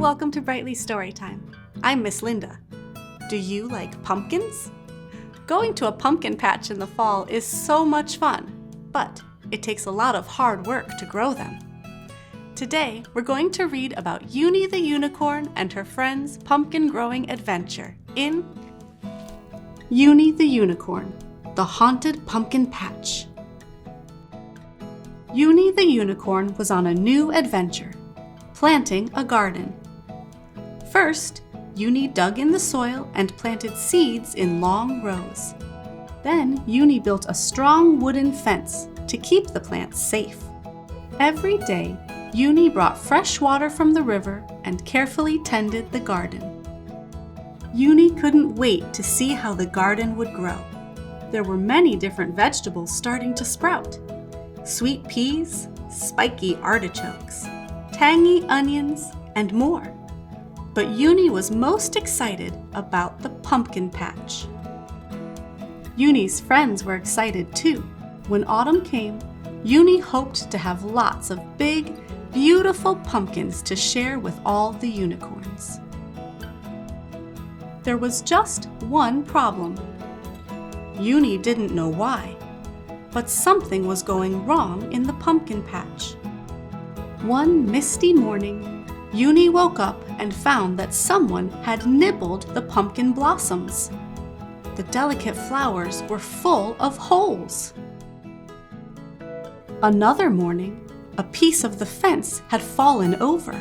welcome to Brightly Storytime. I'm Miss Linda. Do you like pumpkins? Going to a pumpkin patch in the fall is so much fun, but it takes a lot of hard work to grow them. Today, we're going to read about Uni the Unicorn and her friends' pumpkin growing adventure in Uni the Unicorn, the Haunted Pumpkin Patch. Uni the Unicorn was on a new adventure, planting a garden. First, Uni dug in the soil and planted seeds in long rows. Then, Uni built a strong wooden fence to keep the plants safe. Every day, Uni brought fresh water from the river and carefully tended the garden. Uni couldn't wait to see how the garden would grow. There were many different vegetables starting to sprout. Sweet peas, spiky artichokes, tangy onions, and more. But Uni was most excited about the pumpkin patch. Uni's friends were excited too. When autumn came, Uni hoped to have lots of big, beautiful pumpkins to share with all the unicorns. There was just one problem. Uni didn't know why, but something was going wrong in the pumpkin patch. One misty morning, Uni woke up and found that someone had nibbled the pumpkin blossoms. The delicate flowers were full of holes. Another morning, a piece of the fence had fallen over.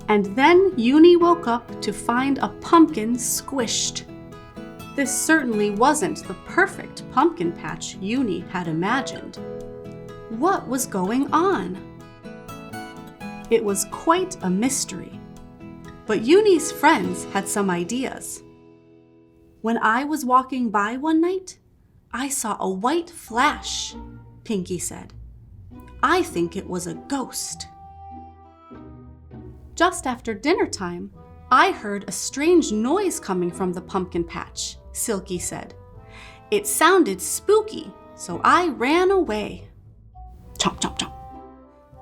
And then Uni woke up to find a pumpkin squished. This certainly wasn't the perfect pumpkin patch Uni had imagined. What was going on? It was quite a mystery, but Uni's friends had some ideas. When I was walking by one night, I saw a white flash, Pinky said. I think it was a ghost. Just after dinner time, I heard a strange noise coming from the pumpkin patch, Silky said. It sounded spooky, so I ran away. Chomp, chomp, chomp.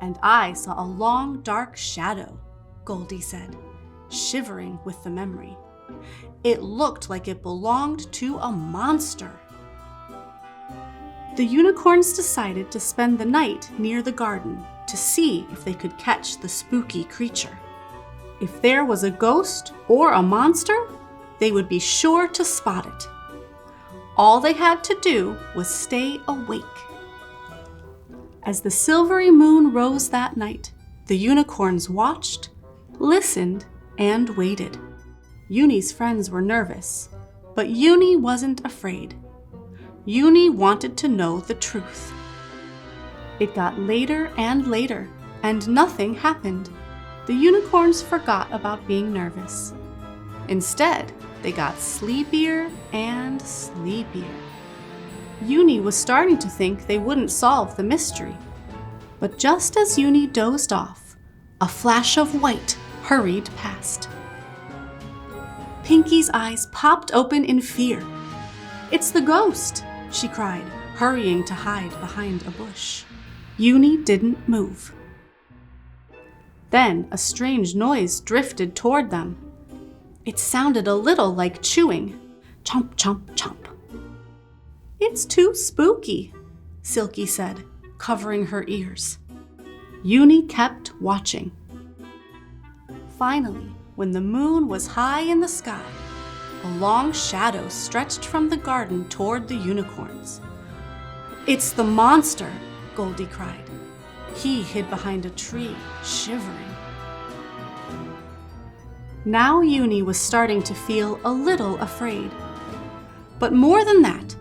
And I saw a long, dark shadow, Goldie said, shivering with the memory. It looked like it belonged to a monster. The unicorns decided to spend the night near the garden to see if they could catch the spooky creature. If there was a ghost or a monster, they would be sure to spot it. All they had to do was stay awake. As the silvery moon rose that night, the unicorns watched, listened, and waited. Uni's friends were nervous, but Uni wasn't afraid. Uni wanted to know the truth. It got later and later, and nothing happened. The unicorns forgot about being nervous. Instead, they got sleepier and sleepier. Uni was starting to think they wouldn't solve the mystery. But just as Uni dozed off, a flash of white hurried past. Pinky's eyes popped open in fear. It's the ghost, she cried, hurrying to hide behind a bush. Uni didn't move. Then a strange noise drifted toward them. It sounded a little like chewing. Chomp, chomp, chomp. It's too spooky, Silky said, covering her ears. Uni kept watching. Finally, when the moon was high in the sky, a long shadow stretched from the garden toward the unicorns. It's the monster, Goldie cried. He hid behind a tree, shivering. Now Uni was starting to feel a little afraid. But more than that,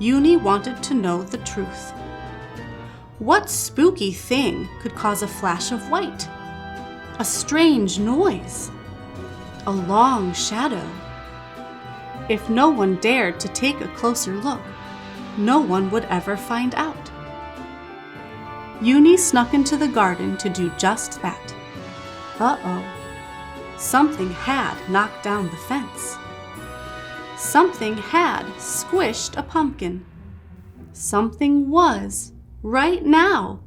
Uni wanted to know the truth. What spooky thing could cause a flash of white? A strange noise? A long shadow? If no one dared to take a closer look, no one would ever find out. Uni snuck into the garden to do just that. Uh-oh. Something had knocked down the fence. Something had squished a pumpkin. Something was, right now,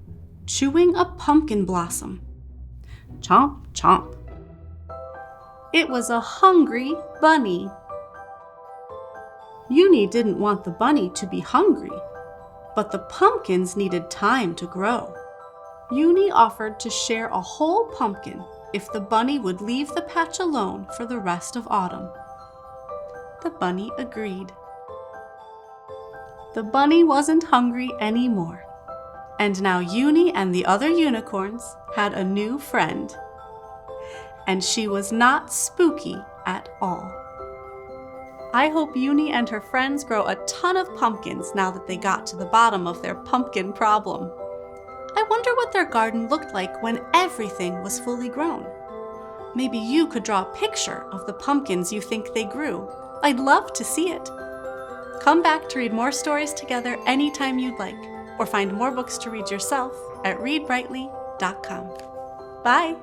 chewing a pumpkin blossom. chomp, chomp. It was a hungry bunny. Uni didn't want the bunny to be hungry, but the pumpkins needed time to grow. Uni offered to share a whole pumpkin if the bunny would leave the patch alone for the rest of autumn. The bunny agreed. The bunny wasn't hungry anymore, and now Uni and the other unicorns had a new friend. And she was not spooky at all. I hope Uni and her friends grow a ton of pumpkins now that they got to the bottom of their pumpkin problem. I wonder what their garden looked like when everything was fully grown. Maybe you could draw a picture of the pumpkins you think they grew. I'd love to see it. Come back to read more stories together anytime you'd like, or find more books to read yourself at readbrightly.com. Bye!